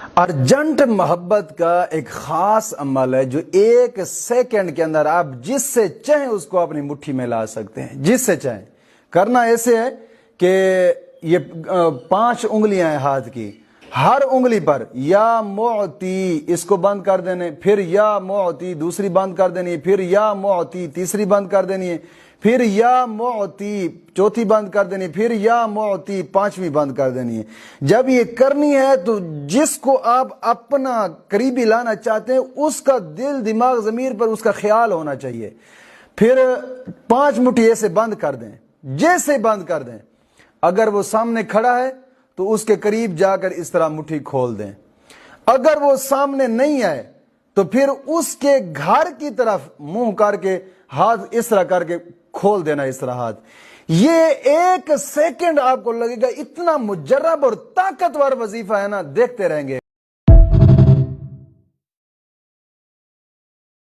Urgent मोहब्बत का एक खास अमल है जो एक सेकंड के अंदर आप जिससे चाहें उसको अपनी मुट्ठी में ला सकते हैं, जिससे चाहें। करना ऐसे है कि ये 5 उंगलियां हैं हाथ की, हर उंगली पर या मोती इसको बंद कर देने, फिर या मोती दूसरी बंद कर देनी, फिर या मोती तीसरी बंद कर देनी है, फिर या मोती चौथी बंद कर देनी, फिर या मोती 5वीं बंद कर देनी है। जब ये करनी है तो जिसको आप अपना करीबी लाना चाहते हैं उसका दिल दिमाग ज़मीर पर उसका ख्याल होना चाहिए। फिर 5 मुट्ठी ऐसे बंद कर दें, जैसे बंद कर दें। अगर वो सामने खड़ा है तो उसके करीब जाकर इस तरह मुट्ठी खोल दें। अगर वो सामने नहीं है तो फिर उसके घर की तरफ मुंह करके हाथ इस तरह करके खोल देना, इस तरह हाथ। ये 1 सेकंड आपको लगेगा, इतना मुजर्रब और ताकतवर वजीफा है ना, देखते रहेंगे।